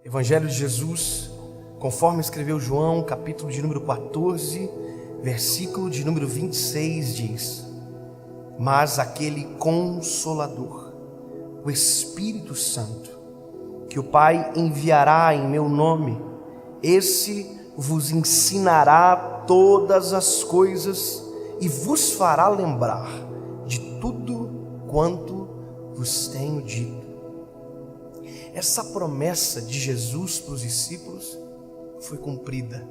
Evangelho de Jesus, conforme escreveu João, capítulo de número 14, versículo de número 26, diz: mas aquele Consolador, o Espírito Santo, que o Pai enviará em meu nome, esse vos ensinará todas as coisas e vos fará lembrar de tudo quanto vos tenho dito. Essa promessa de Jesus para os discípulos foi cumprida.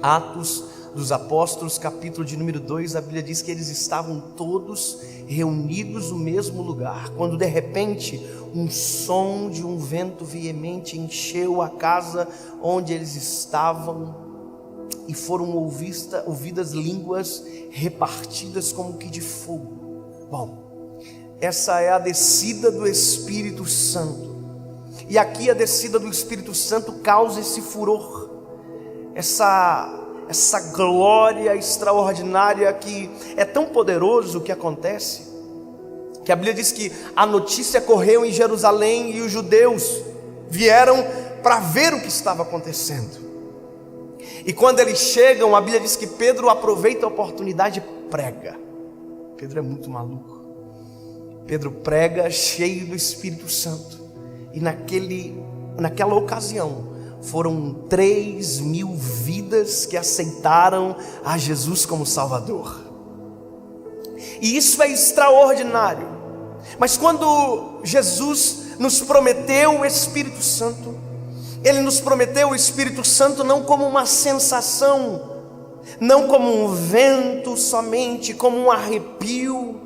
Atos dos Apóstolos, capítulo de número 2, a Bíblia diz que eles estavam todos reunidos no mesmo lugar, quando de repente um som de um vento veemente encheu a casa onde eles estavam, e foram ouvidas línguas repartidas como que de fogo. Bom, essa é a descida do Espírito Santo, e aqui a descida do Espírito Santo causa esse furor, essa glória extraordinária, que é tão poderoso o que acontece, que a Bíblia diz que a notícia correu em Jerusalém e os judeus vieram para ver o que estava acontecendo. E quando eles chegam, a Bíblia diz que Pedro aproveita a oportunidade e prega. Pedro é muito maluco. Pedro prega cheio do Espírito Santo, e naquela ocasião foram 3.000 vidas que aceitaram a Jesus como Salvador. E isso é extraordinário. Mas quando Jesus nos prometeu o Espírito Santo, Ele nos prometeu o Espírito Santo não como uma sensação, não como um vento somente, como um arrepio,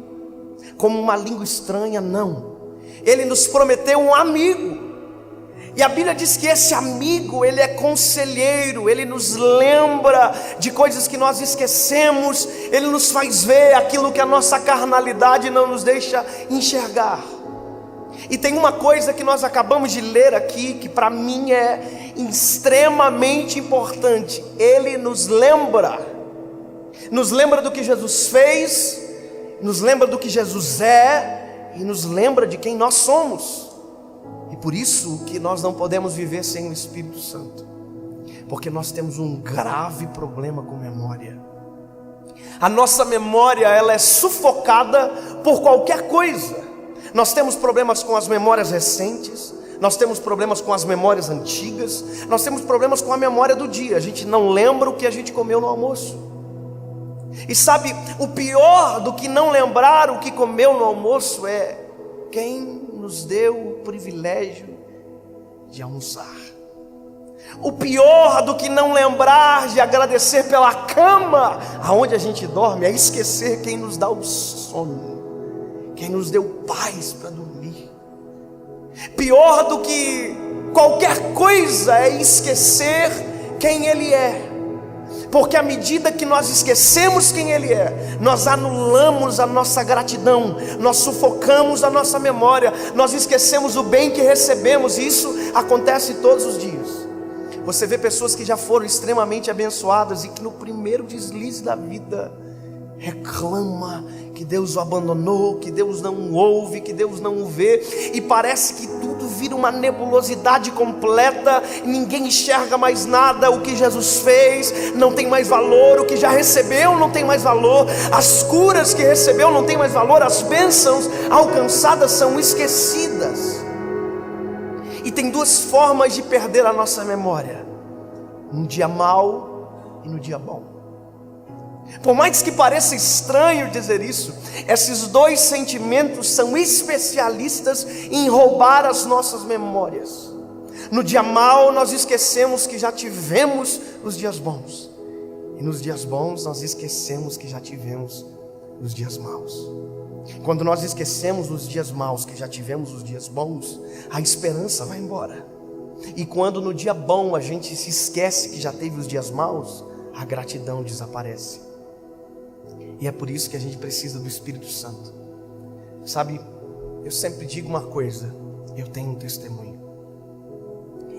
como uma língua estranha, não. Ele nos prometeu um amigo. E a Bíblia diz que esse amigo, ele é conselheiro, ele nos lembra de coisas que nós esquecemos, ele nos faz ver aquilo que a nossa carnalidade não nos deixa enxergar. E tem uma coisa que nós acabamos de ler aqui, que para mim é extremamente importante. Ele nos lembra do que Jesus fez, nos lembra do que Jesus é, e nos lembra de quem nós somos. E por isso que nós não podemos viver sem o Espírito Santo, porque nós temos um grave problema com memória. A nossa memória, ela é sufocada por qualquer coisa. Nós temos problemas com as memórias recentes, nós temos problemas com as memórias antigas, nós temos problemas com a memória do dia. A gente não lembra o que a gente comeu no almoço. E sabe, o pior do que não lembrar o que comeu no almoço é quem nos deu o privilégio de almoçar. O pior do que não lembrar de agradecer pela cama aonde a gente dorme é esquecer quem nos dá o sono, quem nos deu paz para dormir. Pior do que qualquer coisa é esquecer quem Ele é. Porque à medida que nós esquecemos quem Ele é, nós anulamos a nossa gratidão, nós sufocamos a nossa memória, nós esquecemos o bem que recebemos, e isso acontece todos os dias. Você vê pessoas que já foram extremamente abençoadas e que no primeiro deslize da vida reclama que Deus o abandonou, que Deus não o ouve, que Deus não o vê, e parece que tudo vira uma nebulosidade completa, ninguém enxerga mais nada. O que Jesus fez não tem mais valor, o que já recebeu não tem mais valor, as curas que recebeu não tem mais valor, as bênçãos alcançadas são esquecidas. E tem duas formas de perder a nossa memória: no dia mau e no dia bom. Por mais que pareça estranho dizer isso, esses dois sentimentos são especialistas em roubar as nossas memórias. No dia mau nós esquecemos que já tivemos os dias bons, e nos dias bons nós esquecemos que já tivemos os dias maus. Quando nós esquecemos os dias maus que já tivemos os dias bons, a esperança vai embora. E quando no dia bom a gente se esquece que já teve os dias maus, a gratidão desaparece. E é por isso que a gente precisa do Espírito Santo. Sabe, eu sempre digo uma coisa: eu tenho um testemunho,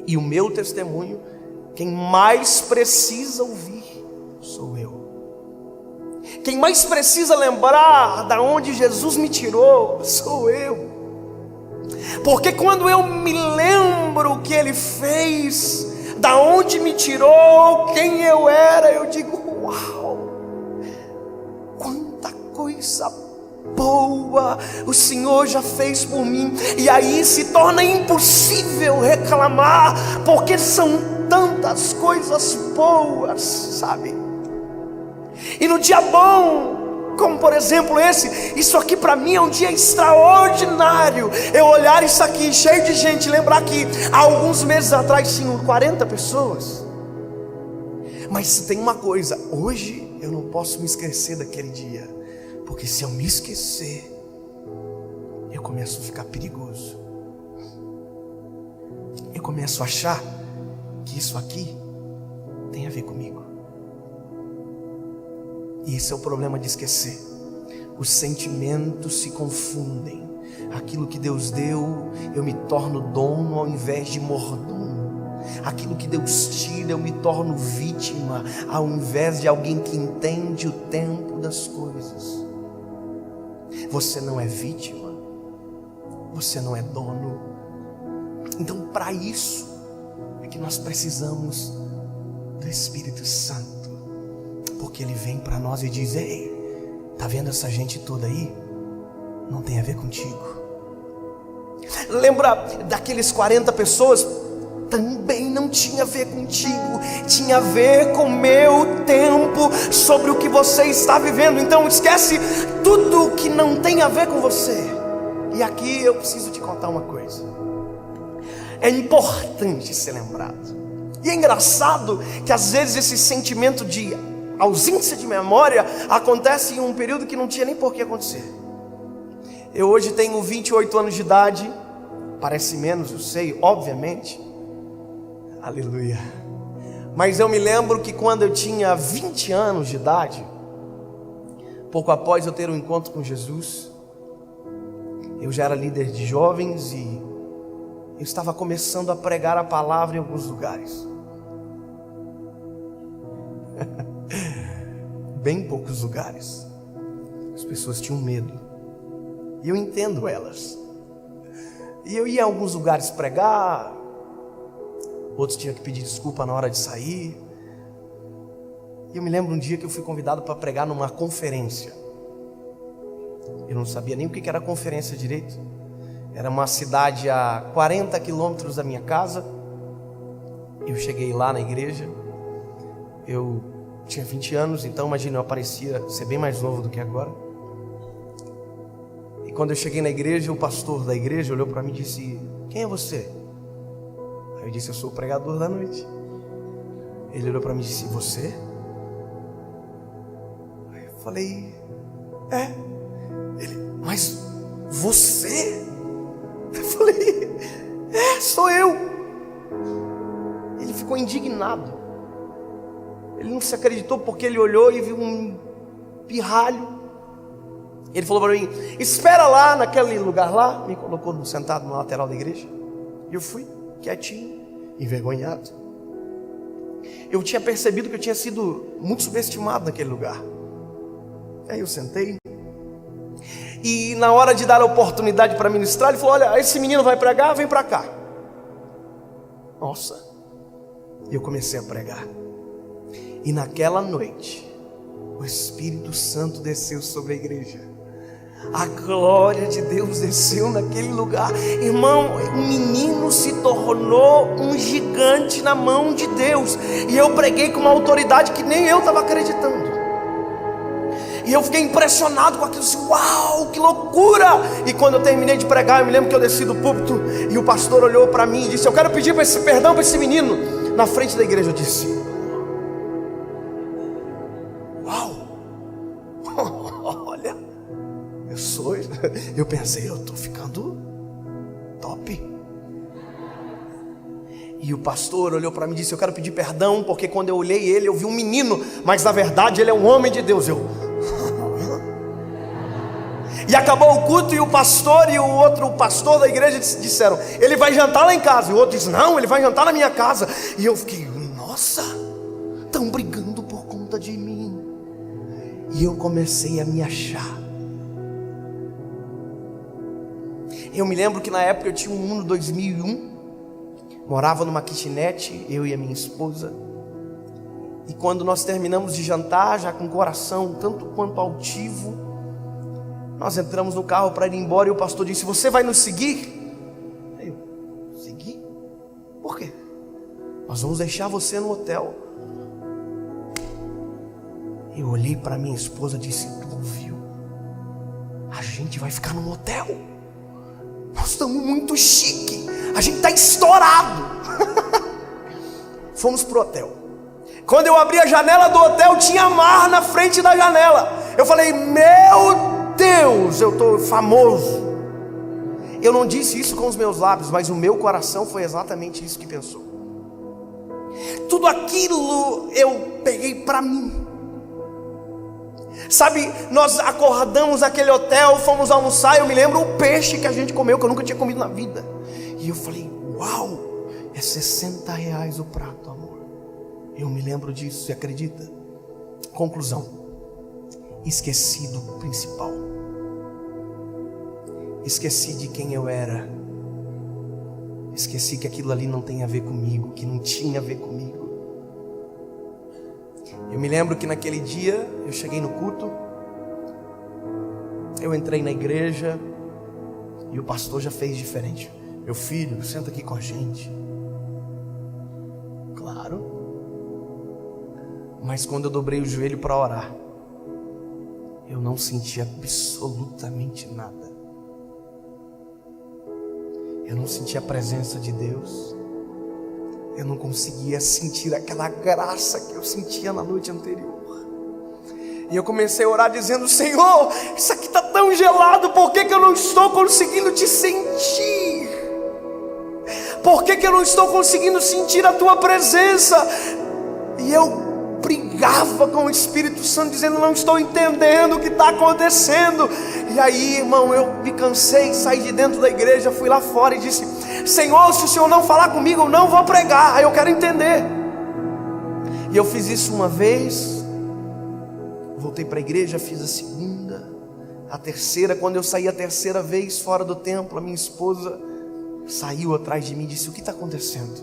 e o meu testemunho, quem mais precisa ouvir sou eu. Quem mais precisa lembrar da onde Jesus me tirou sou eu. Porque quando eu me lembro lembro o que Ele fez, da onde me tirou, quem eu era, eu digo: uau, quanta coisa boa o Senhor já fez por mim. E aí se torna impossível reclamar, porque são tantas coisas boas, sabe? E no dia bom, como por exemplo isso aqui para mim é um dia extraordinário. Eu olhar isso aqui cheio de gente, lembrar que há alguns meses atrás tinham 40 pessoas. Mas tem uma coisa, hoje eu não posso me esquecer daquele dia, porque se eu me esquecer, eu começo a ficar perigoso. Eu começo a achar que isso aqui tem a ver comigo. E esse é o problema de esquecer. Os sentimentos se confundem. Aquilo que Deus deu, eu me torno dono ao invés de mordomo. Aquilo que Deus tira, eu me torno vítima ao invés de alguém que entende o tempo das coisas. Você não é vítima, você não é dono. Então, para isso é que nós precisamos do Espírito Santo, porque Ele vem para nós e diz: ei, tá vendo essa gente toda aí? Não tem a ver contigo. Lembra daqueles 40 pessoas? Também não tinha a ver contigo, tinha a ver com o meu tempo, sobre o que você está vivendo. Então esquece tudo que não tem a ver com você. E aqui eu preciso te contar uma coisa. É importante ser lembrado. E é engraçado que às vezes esse sentimento de ausência de memória acontece em um período que não tinha nem por que acontecer. Eu hoje tenho 28 anos de idade. Parece menos, eu sei, obviamente. Aleluia. Mas eu me lembro que quando eu tinha 20 anos de idade, pouco após eu ter um encontro com Jesus, eu já era líder de jovens e eu estava começando a pregar a palavra em alguns lugares. Bem poucos lugares. As pessoas tinham medo. E eu entendo elas. E eu ia a alguns lugares pregar, outros tinham que pedir desculpa na hora de sair. E eu me lembro um dia que eu fui convidado para pregar numa conferência. Eu não sabia nem o que era conferência direito. Era uma cidade a 40 quilômetros da minha casa. Eu cheguei lá na igreja. Eu tinha 20 anos, então imagina, eu parecia ser bem mais novo do que agora. E quando eu cheguei na igreja, o pastor da igreja olhou para mim e disse: quem é você? Aí eu disse: eu sou o pregador da noite. Ele olhou para mim e disse: você? Aí eu falei: é. Ele: mas você? Eu falei: é, sou eu. Ele ficou indignado. Ele não se acreditou, porque ele olhou e viu um pirralho. Ele falou para mim: espera lá naquele lugar lá. Me colocou sentado na lateral da igreja. E eu fui quietinho, envergonhado. Eu tinha percebido que eu tinha sido muito subestimado naquele lugar. Aí eu sentei. E na hora de dar a oportunidade para ministrar, ele falou: olha, esse menino vai pregar, vem para cá. Nossa. E eu comecei a pregar. E naquela noite, o Espírito Santo desceu sobre a igreja. A glória de Deus desceu naquele lugar. Irmão, o menino se tornou um gigante na mão de Deus. E eu preguei com uma autoridade que nem eu estava acreditando. E eu fiquei impressionado com aquilo, assim: uau, que loucura! E quando eu terminei de pregar, eu me lembro que eu desci do púlpito e o pastor olhou para mim e disse: eu quero pedir perdão para esse menino. Na frente da igreja eu disse: uau, olha, eu pensei, eu estou ficando top. E o pastor olhou para mim e disse: eu quero pedir perdão, porque quando eu olhei ele, eu vi um menino, mas na verdade ele é um homem de Deus. E acabou o culto, e o pastor e o outro pastor da igreja disseram: ele vai jantar lá em casa. E o outro disse: não, ele vai jantar na minha casa. E eu fiquei: nossa, estão brigando por conta de mim. E eu comecei a me achar. Eu me lembro que na época eu tinha um Uno 2001. morava numa kitnet, eu e a minha esposa. E quando nós terminamos de jantar, já com o coração tanto quanto altivo, nós entramos no carro para ir embora e o pastor disse: você vai nos seguir? Eu, seguir? Por quê? Nós vamos deixar você no hotel. Eu olhei para minha esposa e disse: tu ouviu? A gente vai ficar num hotel. Nós estamos muito chique. A gente está estourado. Fomos pro hotel. Quando eu abri a janela do hotel, tinha mar na frente da janela. Eu falei: meu Deus, eu estou famoso. Eu não disse isso com os meus lábios, mas o meu coração foi exatamente isso que pensou. Tudo aquilo eu peguei para mim. Sabe, nós acordamos naquele hotel, fomos almoçar. Eu me lembro o peixe que a gente comeu, que eu nunca tinha comido na vida. E eu falei: uau, é R$60 o prato, amor. Eu me lembro disso, você acredita? Conclusão: esqueci do principal. Esqueci de quem eu era. Esqueci que aquilo ali não tem a ver comigo, que não tinha a ver comigo. Eu me lembro que naquele dia eu cheguei no culto, eu entrei na igreja e o pastor já fez diferente. Meu filho, senta aqui com a gente. Claro. Mas quando eu dobrei o joelho para orar, eu não senti absolutamente nada. Eu não senti a presença de Deus. Eu não conseguia sentir aquela graça que eu sentia na noite anterior. E eu comecei a orar dizendo: Senhor, isso aqui está tão gelado, por que eu não estou conseguindo te sentir? Por que eu não estou conseguindo sentir a tua presença? E eu brigava com o Espírito Santo, dizendo: não estou entendendo o que está acontecendo. E aí, irmão, eu me cansei, saí de dentro da igreja, fui lá fora e disse: Senhor, se o Senhor não falar comigo, eu não vou pregar. Aí eu quero entender. E eu fiz isso uma vez, voltei para a igreja, fiz a segunda, a terceira. Quando eu saí a terceira vez fora do templo, a minha esposa saiu atrás de mim e disse: o que está acontecendo?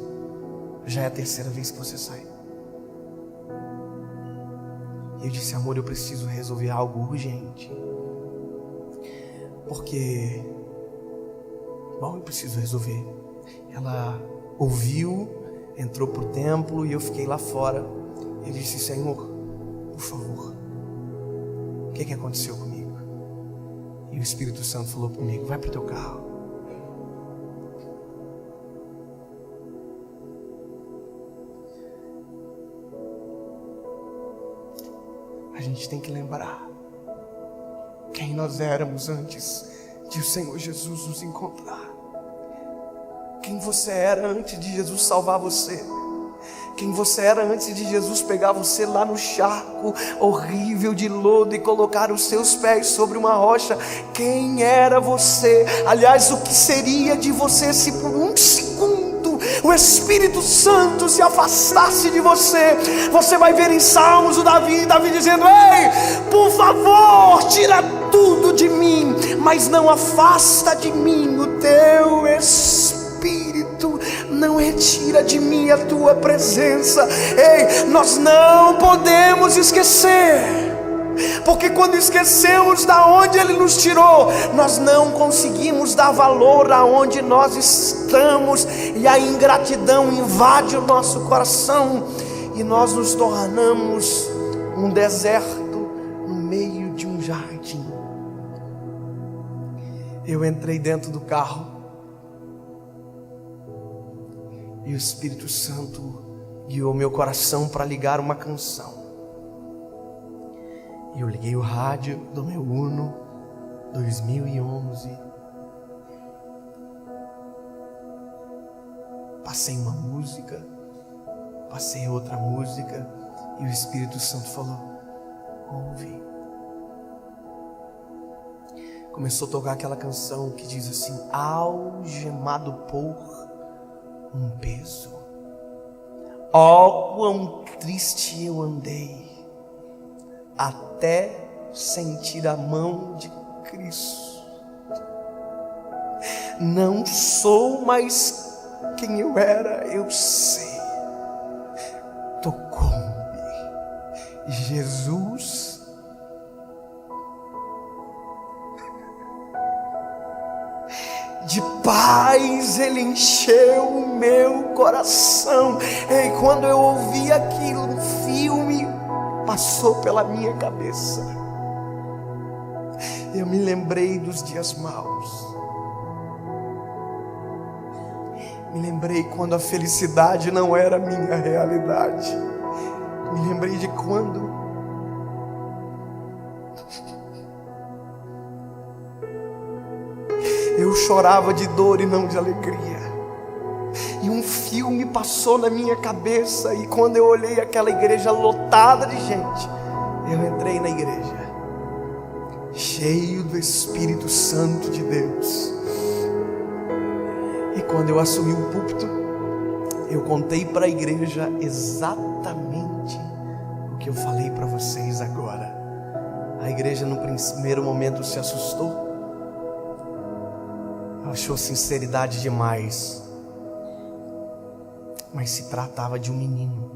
Já é a terceira vez que você sai. E eu disse: amor, eu preciso resolver algo urgente. Porque, bom, eu preciso resolver. Ela ouviu, entrou para o templo e eu fiquei lá fora. Eu disse: Senhor, por favor, o que aconteceu comigo? E o Espírito Santo falou comigo: vai para o teu carro. A gente tem que lembrar quem nós éramos antes de o Senhor Jesus nos encontrar. Quem você era antes de Jesus salvar você. Quem você era antes de Jesus pegar você lá no charco horrível de lodo e colocar os seus pés sobre uma rocha. Quem era você? Aliás, o que seria de você se por um segundo o Espírito Santo se afastasse de você? Você vai ver em Salmos o Davi dizendo: ei, por favor, tira tudo de mim, mas não afasta de mim o teu Espírito, não retira de mim a tua presença. Ei, nós não podemos esquecer, porque quando esquecemos da onde Ele nos tirou, nós não conseguimos dar valor aonde nós estamos, e a ingratidão invade o nosso coração, e nós nos tornamos um deserto no meio de um jardim. Eu entrei dentro do carro e o Espírito Santo guiou meu coração para ligar uma canção. E eu liguei o rádio do meu Uno 2011. Passei uma música, passei outra música, e o Espírito Santo falou: ouve. Começou a tocar aquela canção que diz assim: algemado por um peso, ó quão triste eu andei, até sentir a mão de Cristo. Não sou mais quem eu era, eu sei. Tocou-me. Jesus de paz, Ele encheu o meu coração. E quando eu ouvi aquilo, um filme passou pela minha cabeça. Eu me lembrei dos dias maus. Me lembrei quando a felicidade não era a minha realidade. Me lembrei de quando eu chorava de dor e não de alegria. E um filme passou na minha cabeça. E quando eu olhei aquela igreja lotada de gente, eu entrei na igreja, cheio do Espírito Santo de Deus. E quando eu assumi o púlpito, eu contei para a igreja exatamente o que eu falei para vocês agora. A igreja no primeiro momento se assustou, achou sinceridade demais, mas se tratava de um menino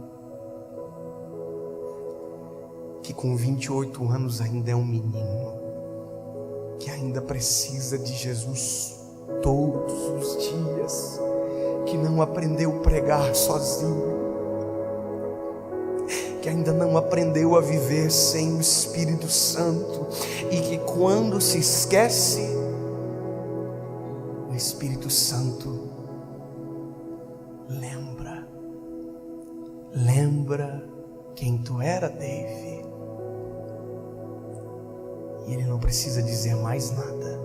que com 28 anos ainda é um menino, que ainda precisa de Jesus todos os dias, que não aprendeu a pregar sozinho, que ainda não aprendeu a viver sem o Espírito Santo, e que quando se esquece, o Espírito Santo lembra quem tu era, Dave, e ele não precisa dizer mais nada.